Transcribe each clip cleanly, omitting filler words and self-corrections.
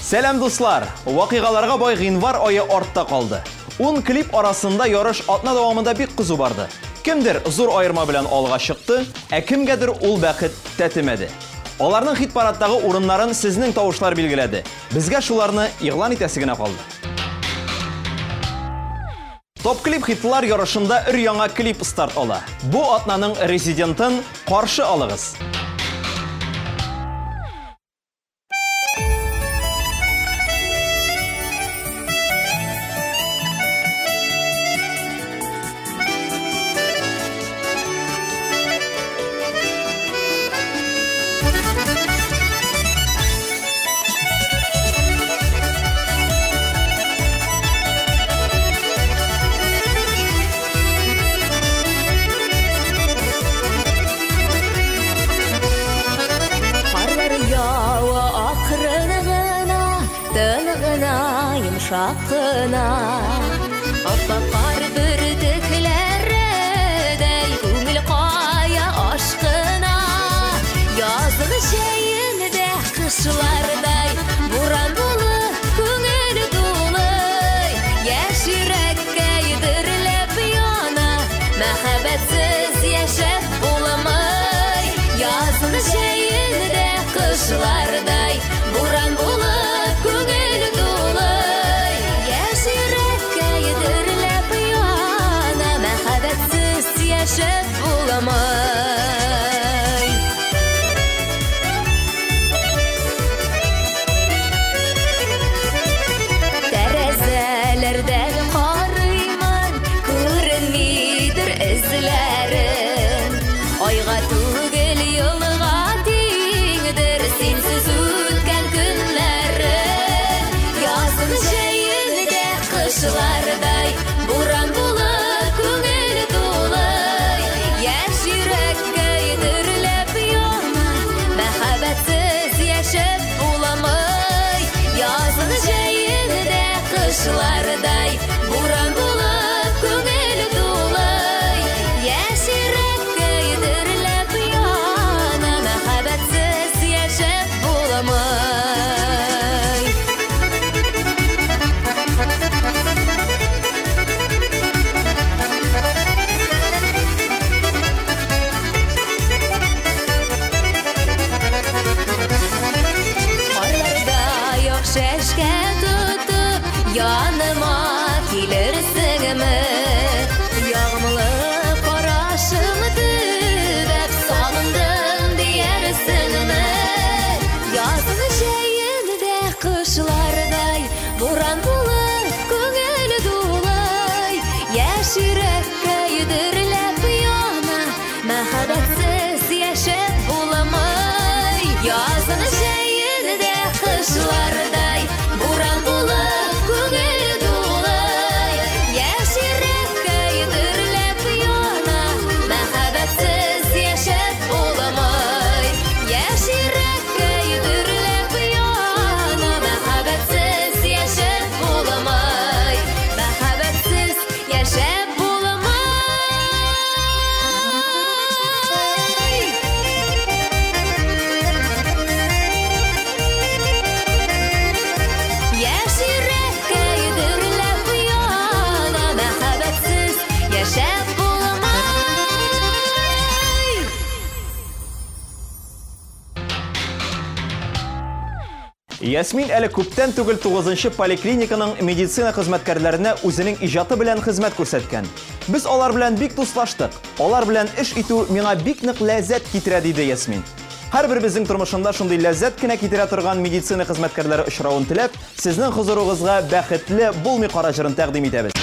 Сәлам дуслар, вакыйгаларга бай гыйнвар айы артта калды. 10 клип арасында ярыш атна дәвамында бик кызу барды. Кемдер зур айырма белән алга чыкты, ә кемгәдер ул бәхет тәтемәде. Аларның хит-парадтагы урыннарын сезнең тавышлар билгеләде. Безгә шуларны игълан итәсе генә калды. Топ клип хитлар ярышында өр-яңа клип старт ала. Бу атнаның резидентын каршы алыгыз. Şakına Apapar bürtüklerden Kumil kaya aşkına Yazın şeyinde kışlarday Buran dolu, küngül dolu Yaş yürekке yedirilip yana Mehabetsiz yaşap bulamay Yazın şeyinde kışlarday Buran dolu, küngül dolu yaşap bulamay Terezelerden qarıyman Görünmidir izlerin Ayga tugil yılga tingdir Sensiz ötken günlerin Yazın şeyinde kışlarday Buran bulup küngül dolu Yaş yürekке yedirilip yana Mehabetsiz yaşap bulamay Yazın şeyinde kışlarday Buran bulup küngül dolu Yaş yürekke yedirilip yana Mehabetsiz yaşap bulamay Şeşke tutup yanıma gelirsin mi? Yağmurlu karşımı dübep salındım diyersin mi? Yazın şeyinde kışlarday Buran bulup küngül dolay Yaş yürekке yedirilip yana Mehabetsiz yaşap bulamay Yazın şeyinde kışlarday Buran bulup küngül dolay Yaş yürekке yedirilip yana Mehabetsiz yaşap bulamay Yaş yürekke yedirilip yana Mehabetsiz yaşap bulamay Mehabetsiz yaşap Ясмин әле күптән түгел 9-нчы поликлиниканың медицина хезмәткәрләренә үзенең иҗаты белән хезмәт күрсәткән. Без алар белән бик дуслаштык. Алар белән эш итү миңа бик нык ләззәт китерә диде Ясмин. Һәрбер безнең тормышында шундый ләззәт кенә китерә торган медицина хезмәткәрләре очравын теләп, сезнең хузурыгызга бәхетле булмый кара җырын тәкъдим итәбез.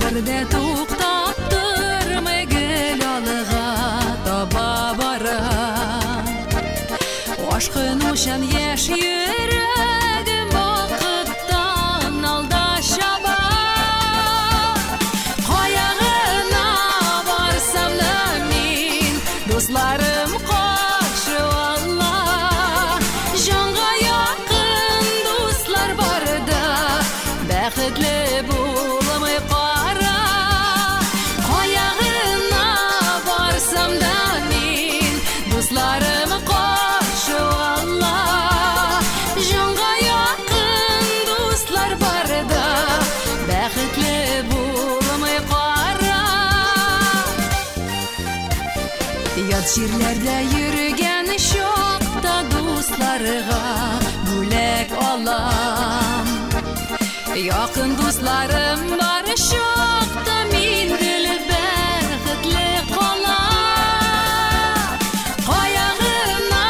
Birde tuktap durma gel alığa taba bara Aşkın uşan yaş yüreğim vakıttan aldaşaba Kayağına varsam бәхетле буламай қара. Қояғына барсам да мен, достарым қаршы алла. Жанға яқын достар барда, бәхетле буламай қара. Ят жерлерде йөргән шақта достларга бүләк алам. Якын достларым бар шақта мин гел бәхетле калам. Каягына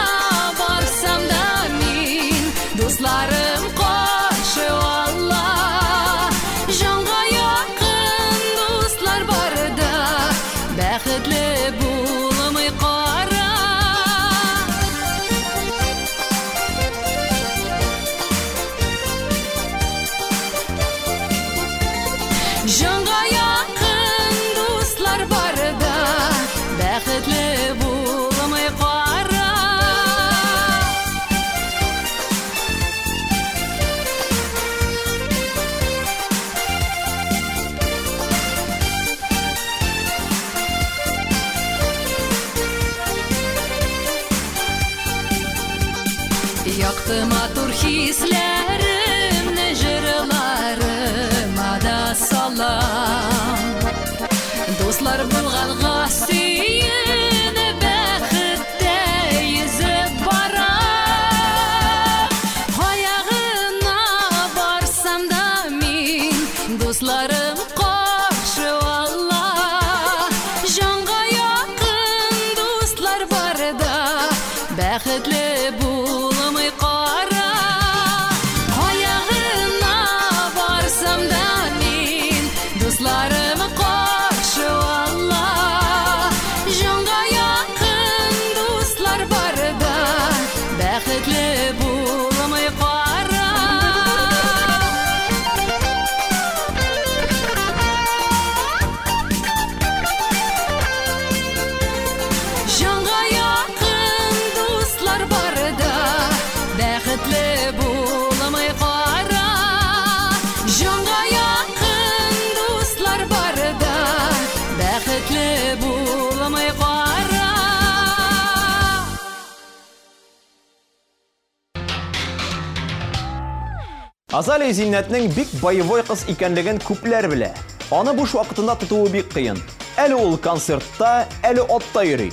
барсам да мин, достларым каршы алла. Жанга якын достлар барда, бәхетле буламай кара. Жанга якын достлар барда, бәхетле буламай кара. Якты матур хисләремне җырларыма да салам. Дуслар булганга сөенеп бәхеттә йөзеп барам. Аягына барсам да мин, дусларым каршы алла. Жанга якын дуслар барда, бәхетле буламай кара. Аягына барсам да мин, дусларым каршы алла. Жанга якын дуслар барда, бәхетле буламай кара. Жанга якын дуслар барда, бәхетле буламай кара. Жанга якын дуслар барда, бәхетле буламай кара. Азалия Зиннәтнең бик боевой кыз икәнлеген күпләр белә. Аны буш вакытында тотуы бик кыен. Әле ул концертта, әле атта йөри.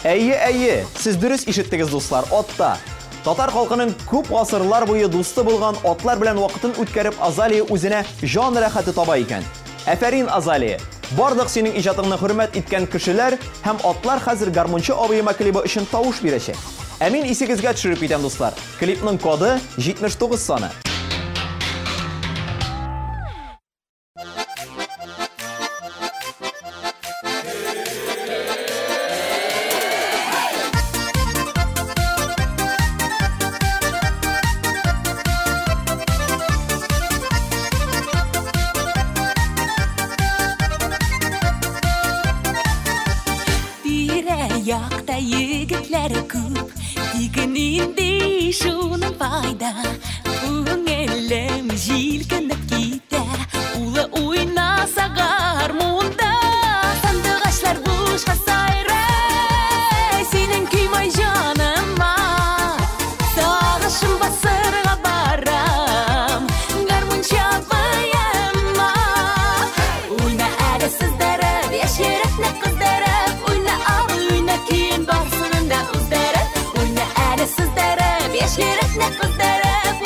Әйе, сез дөрес ишеттегез дуслар, атта. Татар халкының күп гасырлар буе дусты булган атлар белән вакытын үткәреп Азалия үзенә җан рәхәте таба икән. Афәрин Азалия. Барлык синең иҗатыңны хөрмәт иткән кешеләр һәм атлар хәзер гармунчы абыема клибы өчен тавыш бирәчәк. Ә мин исегезгә төшереп итәм дуслар. Клипның коды 79 саны. Yakta yigitler küp, diginin şunun fayda. Üngelem jilkenip gider, ula oynasa garmonda. Sandıgaçlar boşa sayray, senin küymay canıma. Sağışım basırga baram, garmon çalmayama. Oyna adasızları, yaşarakna kızları. Kiyin barsının da uzdarıp, oyna adasızdarıp, yaşarakna kızdarıp,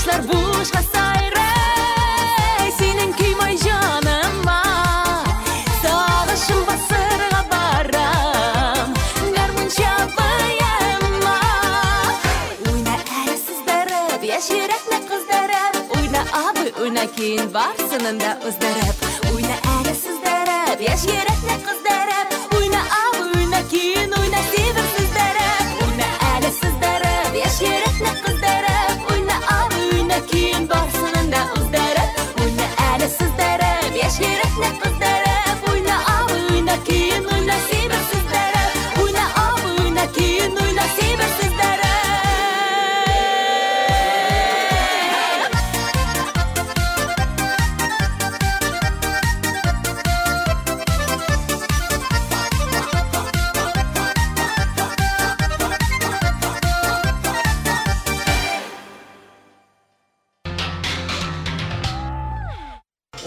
Kışlar boşqa sayray Senin küymay canıma Sağışım basırğa baram Garmunca bayama Oyna ərəsiz dərib Yaş yürekli qızdarib Oyna abi oyna keyin varsının da ızdırib Oyna ərəsiz dərib Yaş yürekli qızdarib Oyna abi oyna keyin oyna sevirsiz dərib Oyna ərəsiz dərib Yaş yürekli qızdarib Oyna abi oyna keyin varsının da ızdırib Oyna ərəsiz dərib Yaş yürekli qızdarib Oyna abi oyna keyin oyna sevirsiz dərib Oyna abi oyna keyin oyna sevirsiz dərib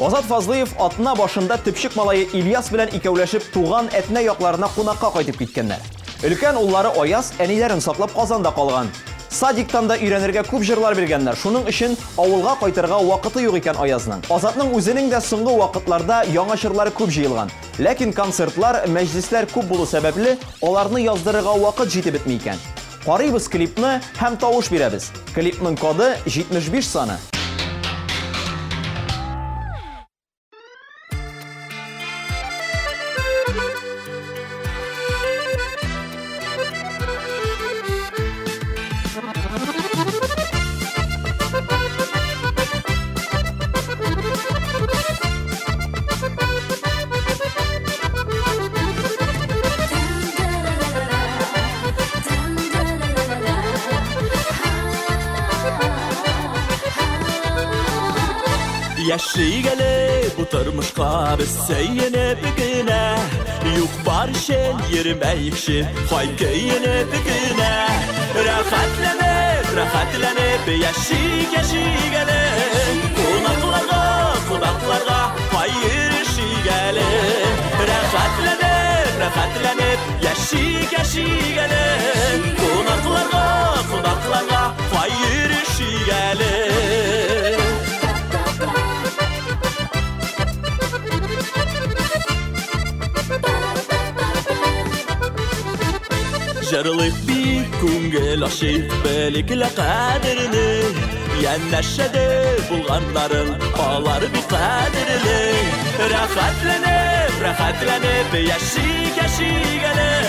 Азат Фазлыев атына башында типшик малайы Ильяс белән икәүләшеп туган әтнә якларына кунакка кайтып киткәннәр. Өлкән уллары Аяз әниләрен саклап Казанда калган. Садиктан да өйрәнергә күп җырлар биргәннәр. Шуның өчен авылга кайтырга вакыты юк икән Аязның. Азатның үзенең дә соңгы вакытларда яңа җырлары күп җыелган. Ләкин концертлар, мәҗлесләр күп булу сәбәпле аларны яздырырга вакыт җитеп бетми икән. Карыйбыз клипны һәм тавыш бирәбез. Клипның коды 75 саны. Yaşıgele bu tırmışqa biz seyyene bigine Yok barışen yerimeyikşin Faykeyene bigine Rahatlanıp yaşıgele Konaklarga fayrışıgele Rahatlanıp yaşıgele Konaklarga fayrışıgele Jarılıp bir kungel aşık belikle kaderini Yenleşede bulganların ağlar bir kaderini Rahatlanıp yaşıgele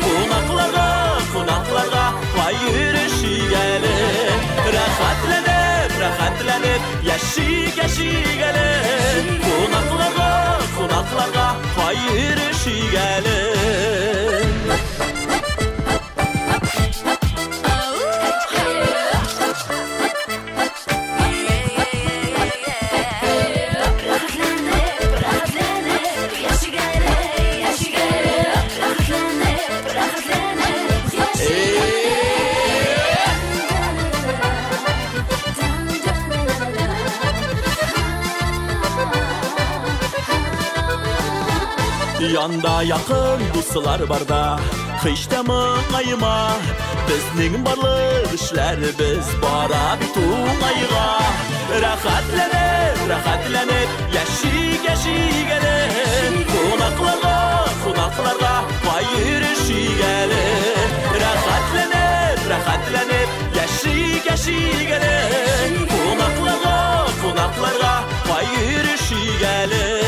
Konaklarga fayrışıgele Rahatlanıp yaşıgele Konaklarga fayrışıgele Yanda yakın dostlar barda Kışta mıngayma Bizning barlık işlerimiz bara bitungayga Rahatlanıp yaşıgele Konaklarga fayrışıgele Rahatlanıp yaşıgele Konaklarga fayrışıgele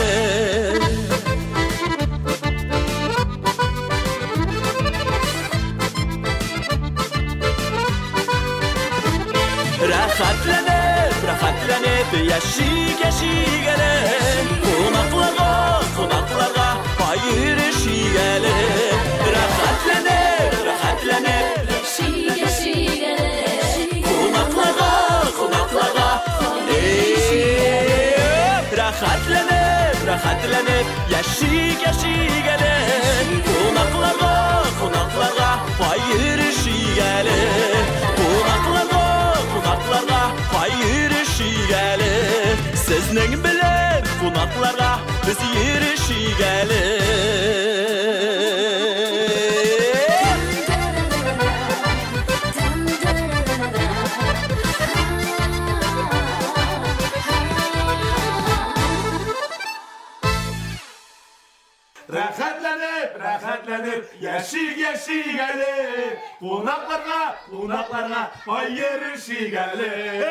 Rahatlanıp yaşıgele Konaklarga fayrışıgele Rahatlanıp yaşıgele Konaklarga Rahatlanıp yaşıgele Konaklarga fayrışıgele Konaklarga fayrışıgele Sizning bilen konaklarga biz yirişigele rəxətlenir, yeşik gelir. Qonaqlarga bayır işi gelir.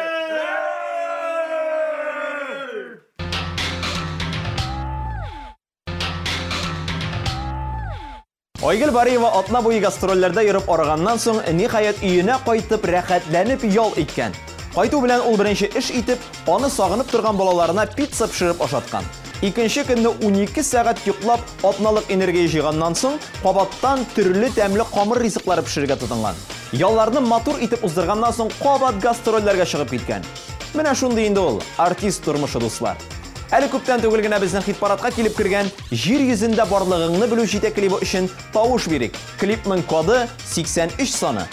Айгөл Бариева атна буе гастрольләрдә йөреп арыганнан соң, ниһаять өенә кайтып рәхәтләнеп ял иткән. Кайту белән ул беренче эш итеп, аны сагынып торган балаларына пицца пешереп ашаткан. Икенче көнне 12 сәгать йоклап, атналык энергия җыйганнан соң, кабаттан төрле тәмле камыр ризыклары пешерергә тотынган. Ялларны матур итеп уздырганнан соң, кабат гастрольләргә чыгып киткән. Менә шундый инде ул, артист тормышы дуслар. Әле күптән түгел генә безнең хит-парадка килеп кергән «Җир йөзендә барлыгыңны белү» җитә клибы өчен тавыш бирик. Клипның коды 83 саны.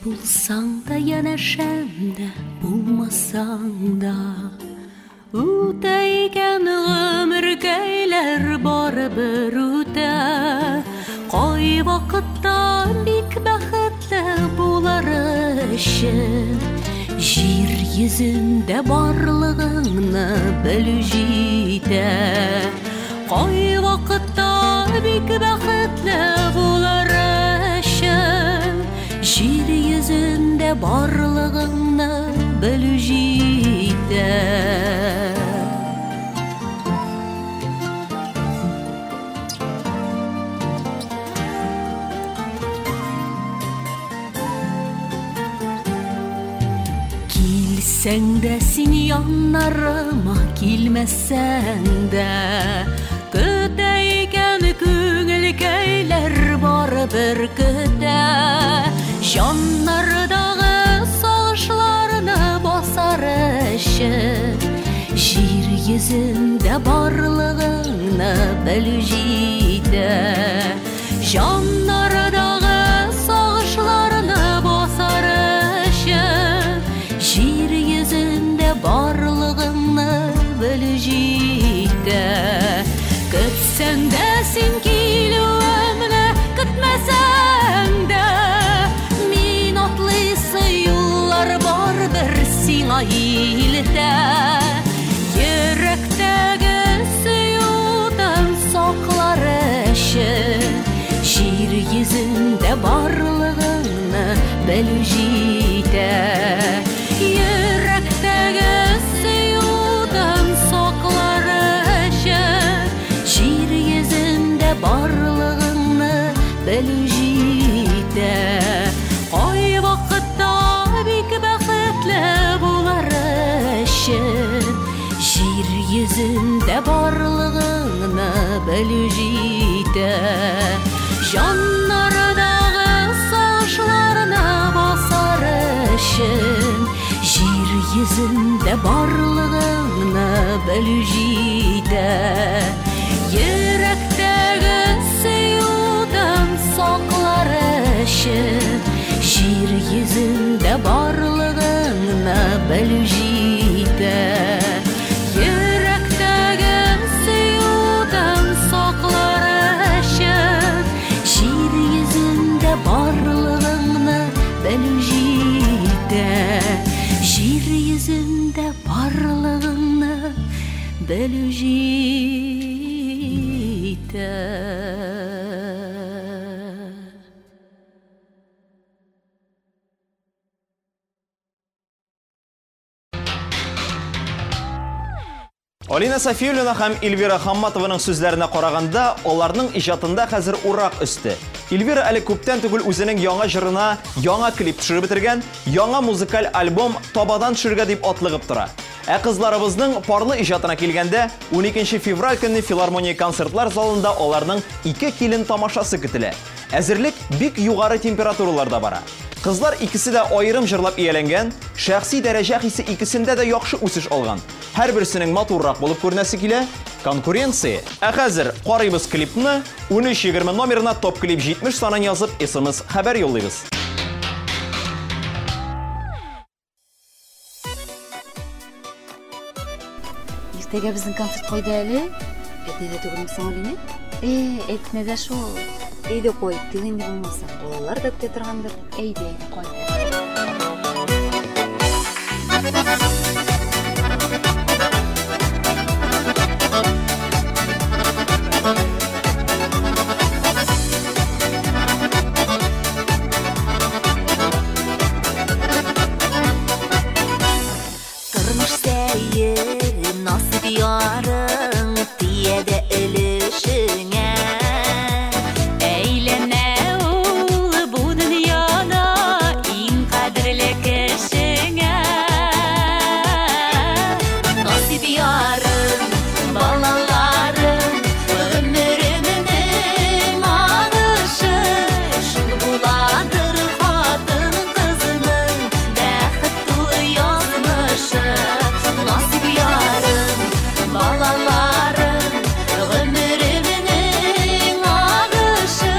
Булсаң да янәшәм дә, булмасаң да, үтә икән гомергәйләр барыбер үтә. Кай вакытта бик бәхетле булар өчен, җир йөзендә барлыгыңны белү җитә. Кай вакытта бик бәхетле булар өчен, җир йөзендә барлыгыңны белү җитә. Килсәң дә син яннарыма, килмәсәң дә, көтә икән күңел көйләр барыбер көтә. Җаннардагы сагышларны басар өчен, җир йөзендә барлыгыңны белү җитә. Җаннардагы сагышларны басар өчен, җир йөзендә барлыгыңны белү җитә. Көтсәң дә син килүемне, көтмәсәң дә, мин атлыйсы юллар барбер сиңа илтә. Йөрәктәге сөюдән саклар өчен, җир йөзендә барлыгыңны белү җитә. Йөрәктәге сөюдән саклар өчен, җир йөзендә барлыгыңны белү җитә. Кай вакытта бик бәхетле булар өчен, җир йөзендә барлыгыңны белү җитә. Җаннардагы сагышларны басар өчен, җир йөзендә барлыгыңны белү җитә. Йөрәктәге сөюдән саклар өчен, җир йөзендә барлыгыңны белү җитә. Йөрәктәге сөюдән саклар өчен, җир йөзендә барлыгыңны белү җитә. Җир йөзендә барлыгыңны белү җитә. Алина Сафиуллина һәм Эльвира Хамматованың сүзләренә караганда, аларның иҗатында хәзер урак өсте. Эльвира әле күптән түгел үзенең яңа җырына яңа клип төшереп бетергән, яңа музыкаль альбом табадан төшергә дип атлыгып тора. Ә кызларыбызның парлы иҗатына килгәндә, 12 февраль көнне филармония концертлар залында аларның 2 килен тамашасы көтелә. Әзерлек бик югары температураларда бара. Kızlar ikisi de ayrım jırlap iyalengen, şəxsi dərəcə hissi ikisində də yaxşı үсеш algan. Hər birisinin maturraq bulub görünəsi kile, konkurensiya. Həzir qarayımız klipni 13-20 номерына top klip 70 sanın yazıb SMS xəbər yollayınız. Ertaga bizning konsert qo'ydali. Ertaga to'g'rimi sanalini? Aytmada shu. Eyda qo'y, tilingni bo'lmasa, bolalar deb turgandir. Eyda qo'y. Turmuş seyir nasip yarın diye de ölüşüne eğlene ol bu dünyada en kadirli kişine nasip yarın balaların ömrümünün ağışı şunu buladır kadın kızının bəxtli yazmışı nasip yarın balaların ömrümünün ağışı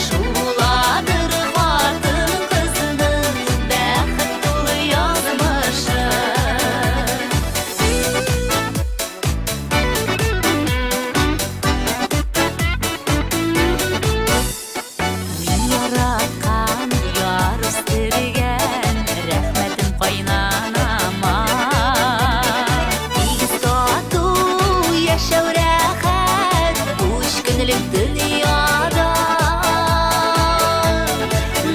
şunu buladır kadın kızının bəxtli yazmışı Yaratkan yar üstürgen rahmetin qaynanama Igiz tatu yaşav rahat Uç günlük dünyada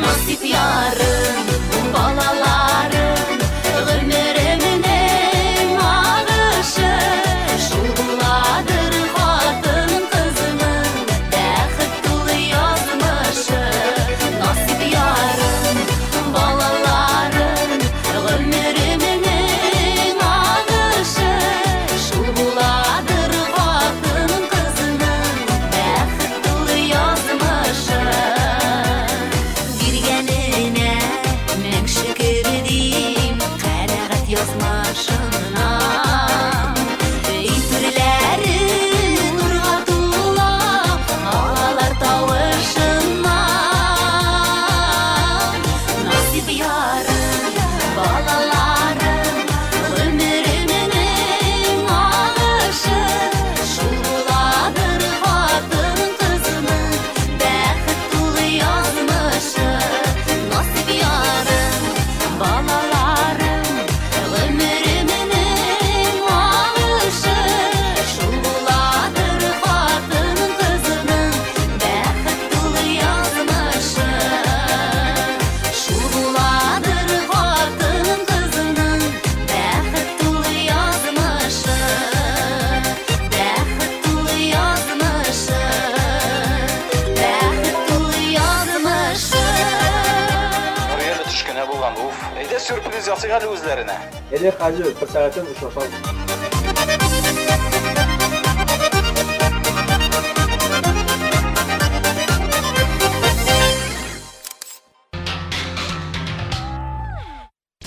Nasip yarın balaların ömrümünün ağışı Şuladır kadın kızının bəxtli yazmışı Nasip yarın balaların ömrümünün ağışı Şuladır kadın kızının bəxtli yazmışı Girgenine men şükür deyim qanaat yazmışına Ey türleri nurga to'la ağlar tavışından Nasip yarın balaların ömrümünün ağışı Şuladır kadın kızının bəxtli yazmışı Nasip yarın balaların ömrümünün ağışı Şuladır kadın kızının bəxtli yazmışı Şuladır kadın kızının bəxtli yazmışı Bəxtli yazmışı Bəxtli yazmışı Oraya düşküne bulgan uf. Eyde sürpriz yapsak hadi üzerine. Ele hacı bir saatin uşaqal.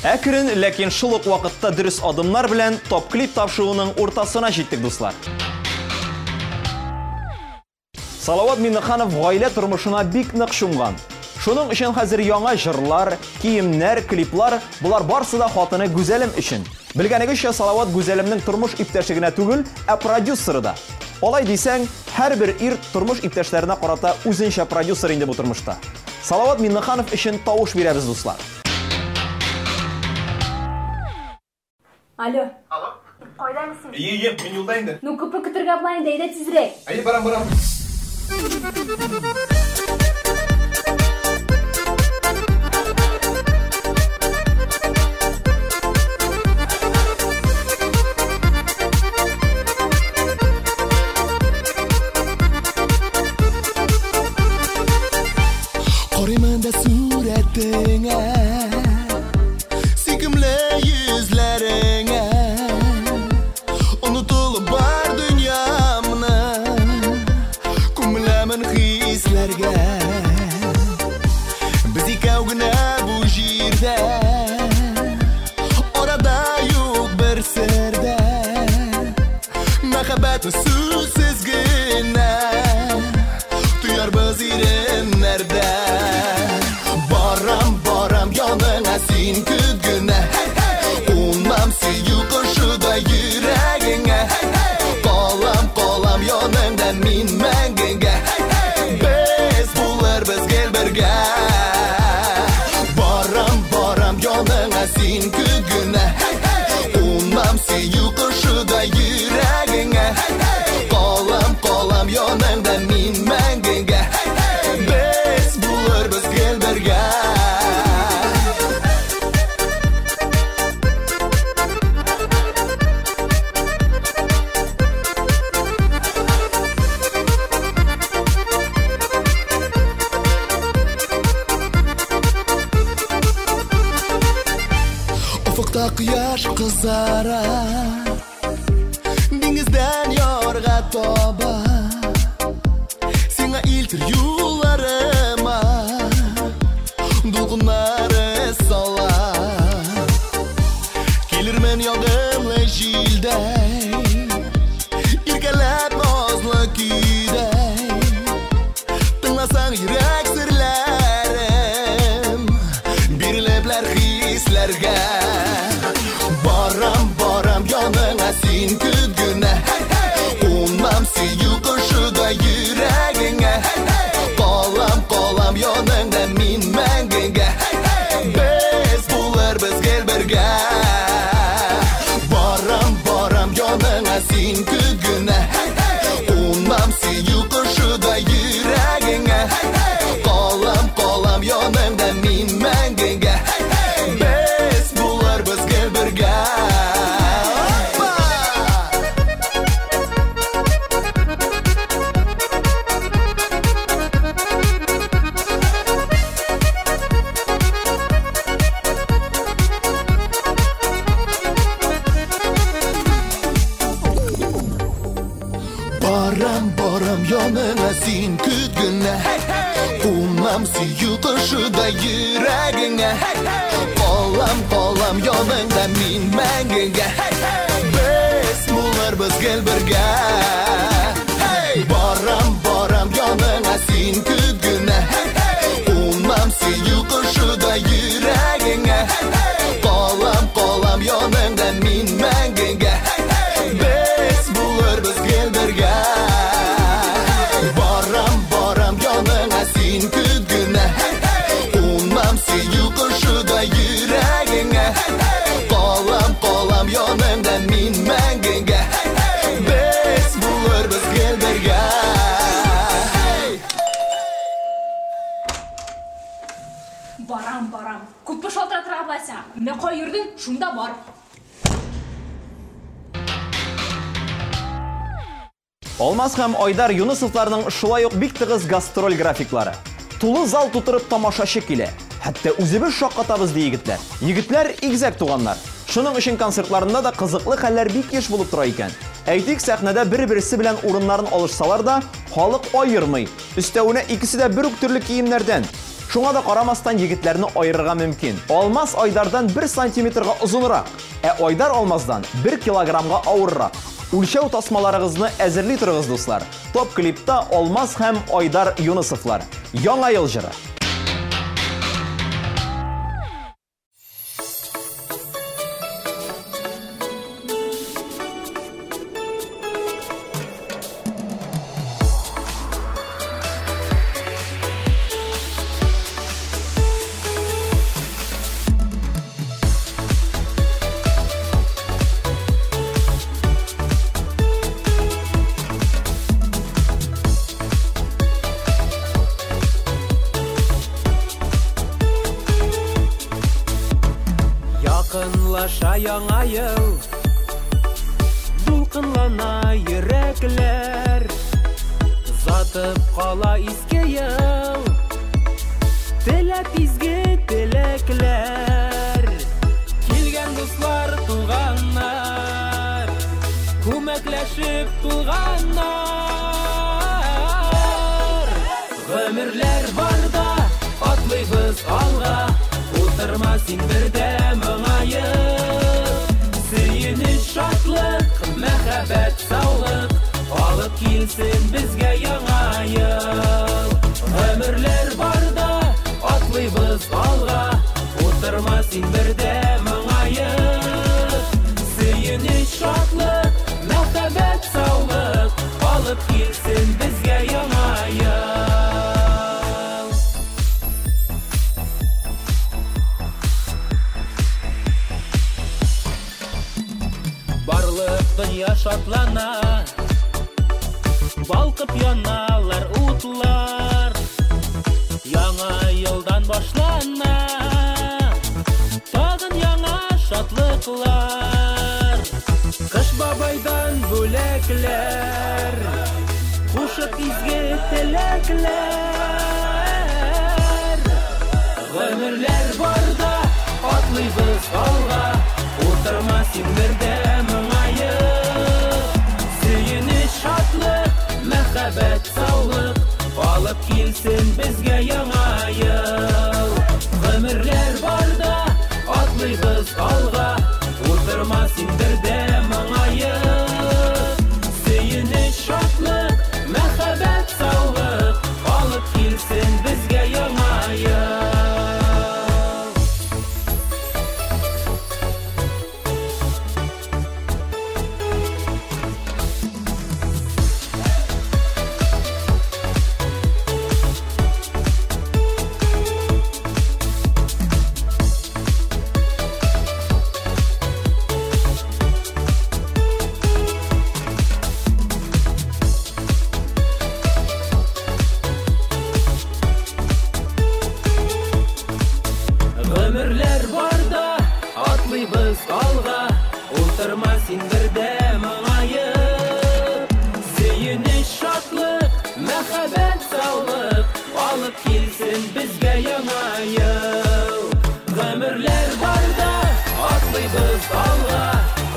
Әкрен, ләкин шул ук вакытта дөрес адымнар белән топ клип тапшыруның уртасына җиттек, дуслар. Салават Миннеханов гаилә тормышына бик нык шумган. Шуның өчен хәзер яңа җырлар, киемнәр, клиплар, булар барысы да хатыны Гүзәлем өчен. Белгәнегезчә, Салават Гүзәлемнең тормыш иптәше генә түгел, продюсеры да. Алай дисәң, һәрбер ир тормыш иптәшләренә карата үзенчә продюсер инде бу тормышта. Салават Миннеханов өчен тавыш бирәбез, дуслар. Alo. Alo. Koyda mısın? İyi, men yo'ldayım. Ну, köpü kütürge ablayın deyde tizrek. Haydi baram. Qarayman da suratыңа Sükümle yüzlerine Unutulup var dünyamına Kumlaman hislerge Hayatı susuz güne Duyarбыз irenlerde Baram yanına sin kügüne Unmam siyu koşuda yüreğine Kolam yanından min mengenge Biz bularбыз gel birge Baram yanına sin kügüne Unmam siyu koşuda yüreğine Kolam yanından min mengenge Biz bularбыз gel birge Ufukta kıyaş kızara Denizden yorga toba Sina iltir yollarıma Dolgunları sala Gelirmen yağımlı jildey İlkelep nazlı küydey Tınlasan yürek sırlarım Birlepler hislerge Baram yanına sin kügüne Unmam siyu koşuda yüreğine Kolam yanından min mengenge Biz bularбыз gel birge Baram yanına sin kügüne Unmam siyu koşuda yüreğine Kolam yanından min mengenge Biz bularбыз gel birge Baram yanına sin kügüne Unmam siyu koşuda yüreğine Kolam yanından min mengenge Biz bularбыз gel birge Baram yanına sin kügüne Unmam siyu koşuda yüreğine Kolam yanından min mengenge Biz bularбыз gel birge Baram yanına sin kügüne Unmam siyu koşuda yüreğine Kolam yanından min mengenge Biz bularбыз gel birge Барам. Күппі шалтыратыр аблайса. Мен қой үрдің, шunda бар. Olmaz hem Ayдар Юнысовларның шулай ук бик тыгыз гастроль графиклары. Тулы зал тутырып тамашачы килә. Хәтта үзебез шаккатабыз ди егетләр. Егетләр игезәк туганнар. Шуның өчен концертларында да кызыклы хәлләр бик еш булып тора икән. Әйтик, сәхнәдә бер-берсе белән урыннарын алышсалар да, халык айырмый. Өстәвенә икесе дә бер үк төрле киемнәрдән. Шуңа да карамастан егетләрне айырырга мөмкин. Алмаз Айдардан 1 сантиметрга озынрак, Айдар Алмаздан 1 килограммга авыррак. Үлчәү тасмаларыгызны әзерли торыгыз, дуслар. Топ клипта Алмаз һәм Айдар Юнысовлар. Яңа ел җыры. Якынлаша яңа ел, дулкынлана йөрәкләр, затып кала иске ел, теләп изге теләкләр. Килгән дуслар, туганнар, күмәкләшеп туганнар. Гомерләр барда, атлыйбыз алга, утырма син бердә моңаеп. Сөйеніш, шатлык, мәхәббәт, саулык, килсен безгә яңа ел. Гомерләр барда атлыйбыз алга, утырма син бердә моңаеп. Сөенеч, шатлык, мәхәббәт, саулык алып килсен безгә яңа ел. Барлык дөнья шатлана, балкып яналар утлар. Яңа елдан башлана, тагын яңа шатлыклар. Кыш бабайдан бүләкләр, кушып изге теләкләр. Гомерләр барда атлыйбыз алга, утырма син бердә моңаеп. Сөенеч, шатлык, мәхәббәт, саулык алып килсен безгә яңа ел. Гомерләр барда атлыйбыз алга, утырма син бердә моңаеп. Сөенеч, шатлык, мәхәббәт, саулык алып килсен безгә яңа ел. Гомерләр барда атлыйбыз алга, утырма син бердә моңаеп. Сөенеч, шатлык, мәхәббәт, саулык алып килсен безгә яңа ел. Гомерләр барда атлыйбыз алга,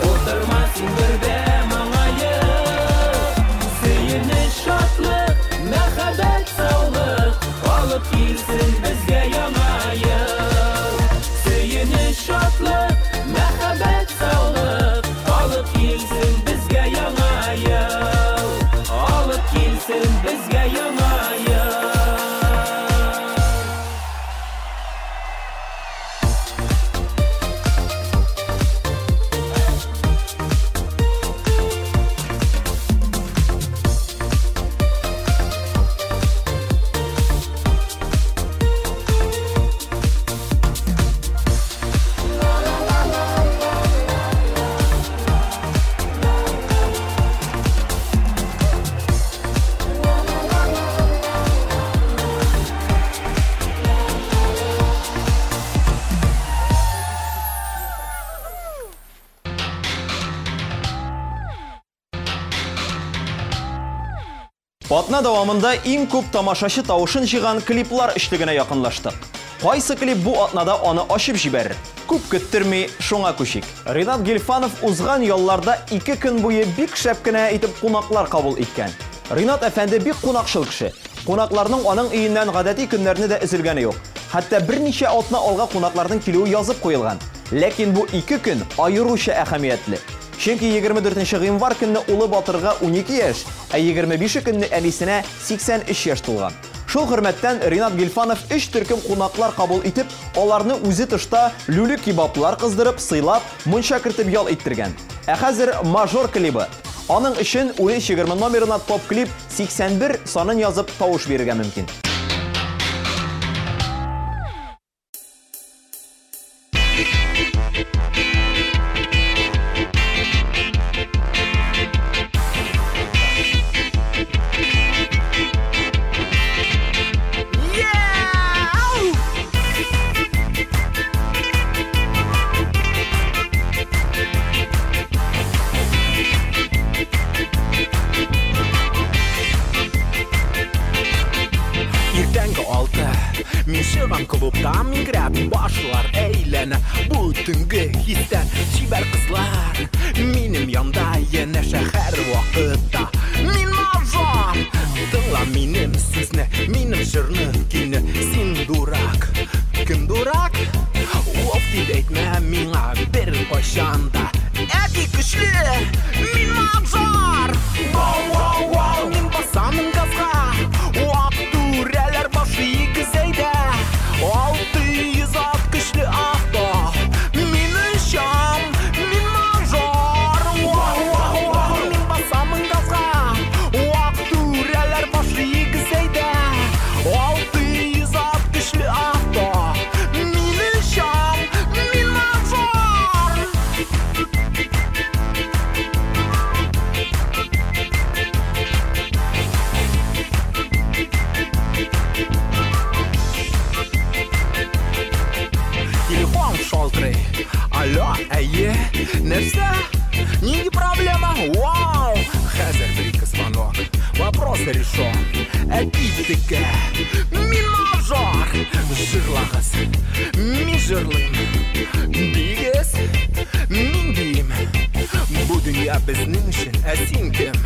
утырма син бердә моңаеп. Сөенеч, шатлык, мәхәббәт, саулык алып килсен безгә яңа ел. Şatlık, мәхәббәт, саулык алып килсен безгә яңа ел. Алып килсен безгә яңа ел. Атна дәвамында иң күп тамашачы тавышын җыйган клиплар эшлегенә якынлаштык. Кайсы клип бу атнада аны ачып җибәрер? Күп көттерми, шуңа күчик. Ринат Гилфанов узган ялларда 2 көн буе бик шәп кенә итеп кунаклар кабул иткән. Ринат әфәнде бик кунакчыл кеше. Кунакларның аның өеннән гадәти көннәрне дә өзелгәне юк. Хәтта берничә атна алга кунакларның килүе язып куелган. Ләкин бу 2 көн аеруча әһәмиятле. Чөнки 24 гыйнвар көнне улы Батырга 12 яшь, ә 25 көнне әнисенә 83 яшь тулган. Шул хөрмәттән Ринат Гилфанов 3 төркем кунаклар кабул итеп, аларны үзе тышта люле кебаплар кыздырып, сыйлап, мунча кертеп ял иттергән. Ә хәзер мажор клибы. Аның өчен 13-20 номерына топ клип 81 санын язып тавыш бирергә мөмкин. Мишеван клубтан мигрәп башлар әйләнә бүтінгі хистән чибәр кызлар минем янда янә шәһәр вакытта мин мажор тыңла минем сүзне минем җырны кине син дурак кем дурак уф дип әйтмә миңа бер кайчанда әти көчле мин мажор вау вау вау Нәрсә? Нинди проблема? Вау! Хәзер бер-ике звонок. Вопрос решен. Әйтик, мин мажор. Жырлагыз, мин жырлыйм. Бигез, мин бим. Бу дөнья безнең өчен, ә син кем?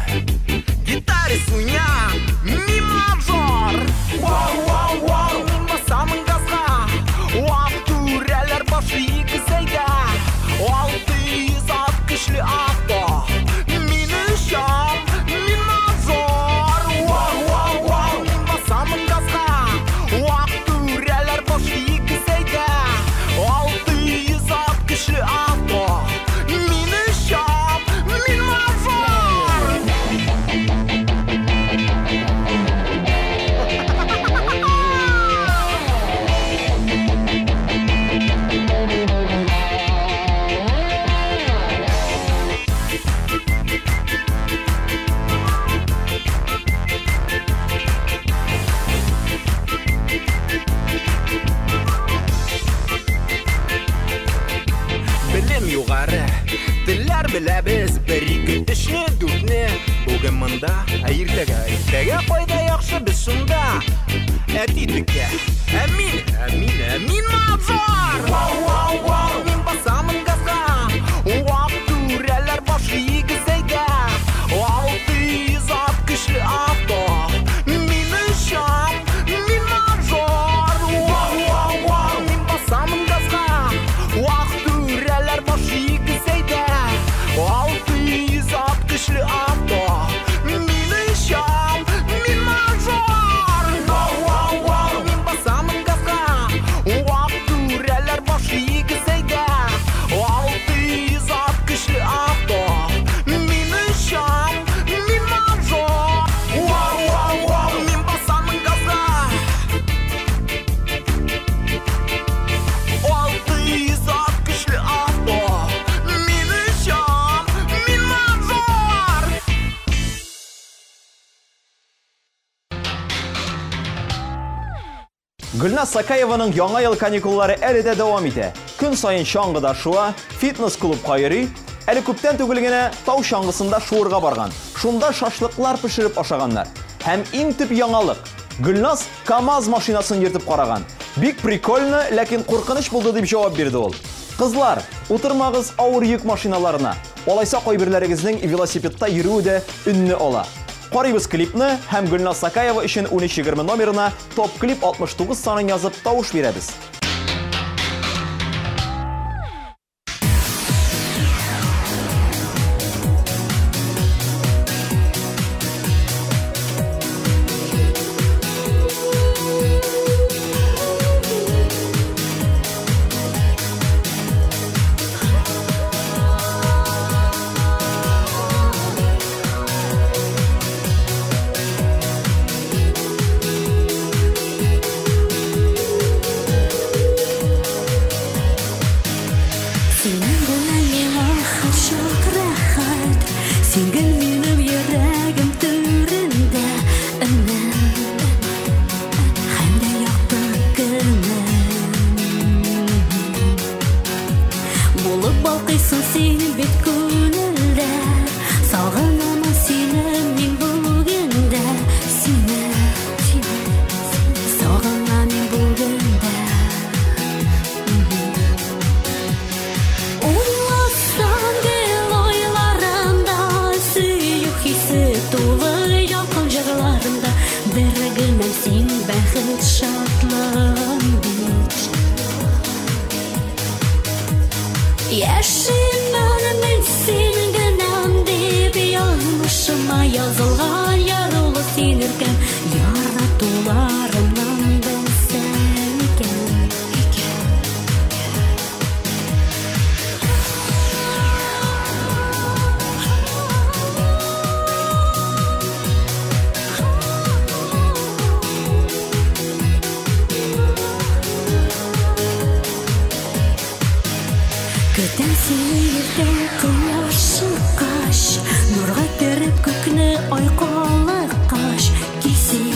Гитарист уйна, мин мажор. Вау, вау, вау, мин басамын газга. Вау, түрәләр башы игезәйдә. 600 ат көчле авто. Мин өчен, мин мажор. Вау, вау, вау, мин басамын газга. Вау, түрәләр башы игезәйдә. 600 ат көчле авто. Мин өчен, мин мажор. Белем югары, телләр беләбез, бер-ике эшне, дүртне. Бүген монда, ә иртәгә кайда яхшы без шунда. Әтитеккә, мин мажор. Вау, вау, вау, мин басамын газга. Вау, түрәләр башы игезәйдә. 600 ат көчле авто. Мин өчен, мин мажор. Вау, вау, вау, мин басамын газга. Вау, түрәләр башы игезәйдә. 600 ат көчле авто. Мин өчен, мин мажор. Вау, вау, вау, мин басамын газга. Вау, түрәләр башы игезәйдә. 600 ат көчле авто. Мин өчен, мин мажор. Вау, вау, вау, мин басамын газга. 600 ат көчле авто. Мин өчен, мин мажор. Гөлназ Сакаеваның яңа ел каникуллары әле дә дәвам итә. Көн сайын чаңгыда шуа, фитнес-клубка йөри, әле күптән түгел генә тау чаңгысында шуырга барган. Шунда шашлыклар пешереп ашаганнар. Һәм иң төп яңалык, Гөлназ КамАЗ машинасын йөртеп караган. Бик прикольно, ләкин куркыныч булды дип җавап бирде ул. Кызлар, утырмагыз авыр йөк машиналарына. Алайса кайберләрегезнең велосипедта йөрүе дә үнне ала. Карыйбыз клипны һәм Гөлназ Сакаева өчен 1320 номерына топ клип 69 санын язып тавыш бирәбез. Yazılgan yarılı sinirken yarattılarımdan ben senken. Көтен сені ерте құяшы қаш, нұрға теріп көкіне айқалы қаш. Кесен,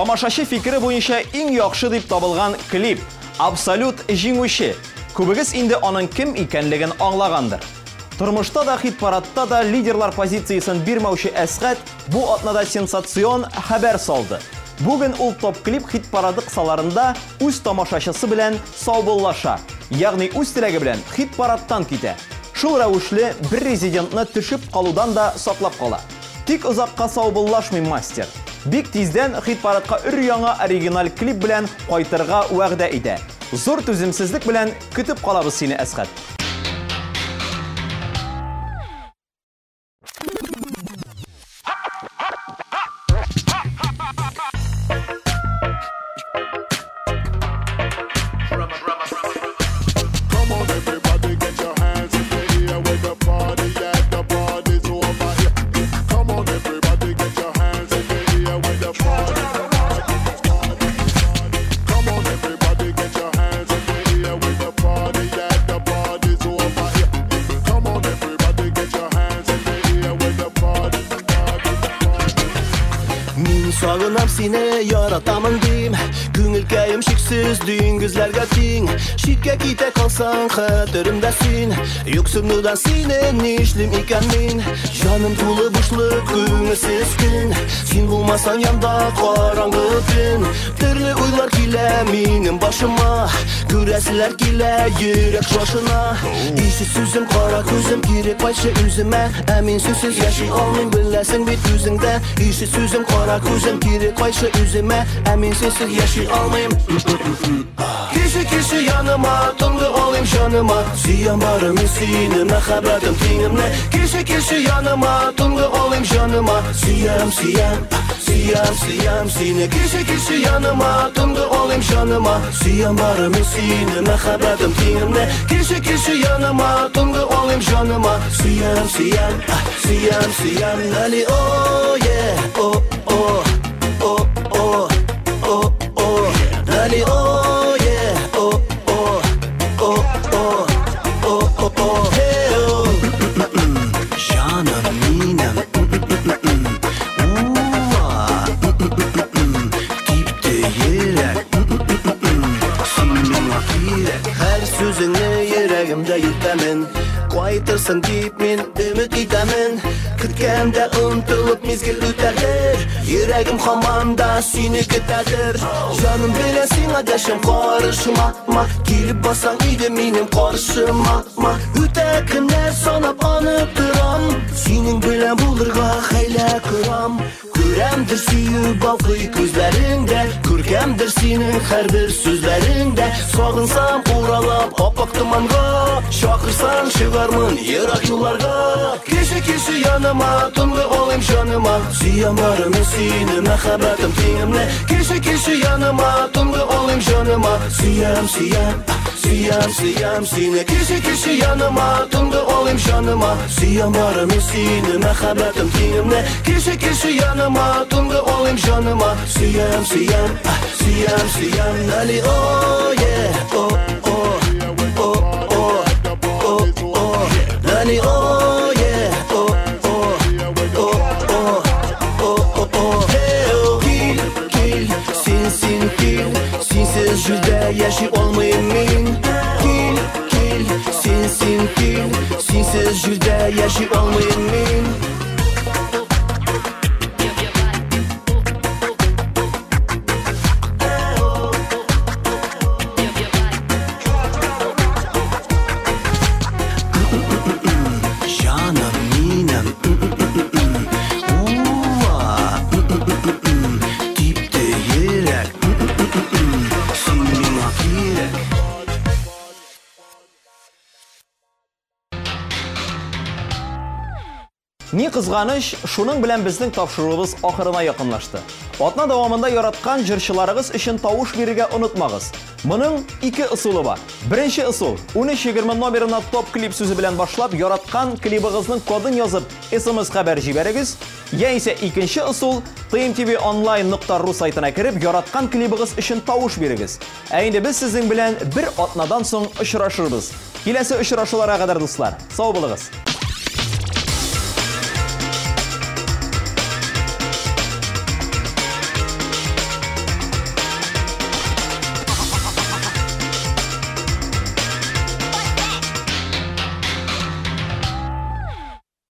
Тамашачы фикере буенча иң яхшы дип табылган клип абсолют җиңүче. Күбегез инде аның кем икәнлеген аңлагандыр. Тормышта да хит-парадта да лидерлар позициясын бирмәүче Әсгать бу атнада сенсацион хәбәр салды. Бүген ул топ-клип хит-парады кысаларында үз тамашачысы белән саубуллаша, ягъни үз теләге белән хит-парадтан китә. Шул рәвешле бер резидентны төшеп калудан да саклап кала. Тик озакка саубуллашмый мастер. Бик тиздән хит-парадка өр-яңа оригиналь клип белән кайтырга вәгъдә итә. Зур түземсезлек белән көтеп калабыз сине, Әсгать. Sağınam seni yaratamın deyim Күңілкәйім шексіз дүңгізлерге тең Шитке ките қалсаң қатырымдасын Юксынудан сені нешлім екен мен Жаным тулы бұшлық көңілсіз күн Сен болмасаң янда қараңғы түн Түрлі ойлар келе менің башыма Көрәсілер келе йөрек шашына Иші сүзім қара көзім керек байшы өзіме Әмин сөзсіз яши алмын білесің бет өзіңді Иші сүзім қара көзім керек байшы өзіме Әмин сөзсіз яши almayım Kişi yanıma Tungu olayım şanıma Siyam barım seni Mehabetim tenimle Kişi yanıma Tungu olayım şanıma Siyam seni Kişi yanıma Tungu olayım şanıma Siyam barım seni Mehabetim tenimle Kişi yanıma Tungu olayım şanıma Siyam Ali oh yeah oh oh oh oh oh oh Ali oh yeah oh oh oh oh oh oh oh hey oh Canım minem Dipte yürek Senin akirek Her sözünü yüreğimde yutamen Qaytırsın deyip men ümit itamen Kütkende untulup mezgil öterdir Yüreğim hamanda seni kütedir Canım bilesin adeşim karışma Gelip basan iydi benim karşıma Ötekinler sanıp anıp duram Senin bilen bulurga hayle kuram Göremdir süyü balkıy gözlerinde Körkemdir senin her bir sözlerinde Sağınsam uğralap apak dumanga Şakırsan çıgarmın yırak yollarga Kişi yanıma tungu olayım şanıma Siyam barım seni mehabetim tenimle Kişi yanıma tungu olayım şanıma Siyam seni Kişi yanıma tungu olayım şanıma Siyam barım seni mehabetim tenimle Kişi yanıma tungu olayım şanıma Siyam Ali oh yeah oh oh oh oh oh oh Ali oh yeah oh oh oh oh oh oh hey oh Gel sensin gel Sensiz yüzde yaşı olmayayım men Gel sensin gel Sensiz yüzde yaşı olmayayım men Ни кызганыч, шуның белән безнең тапшыруыбыз ахырына якынлашты. Атна дәвамында яраткан җырчыларыгыз өчен тавыш бирергә онытмагыз. Моның 2 ысулы бар. Беренче ысул 13:20 номерына топ клип сүзе белән башлап яраткан клибыгызның кодын язып, SMS хәбәр җибәрегез. Яисә икенче ысул tmtvonline.ru сайтына кереп яраткан клибыгыз өчен тавыш бирегез. Ә инде без сезнең белән бер атнадан соң очрашырбыз. Киләсе очрашуларга кадәр дуслар. Сау булыгыз.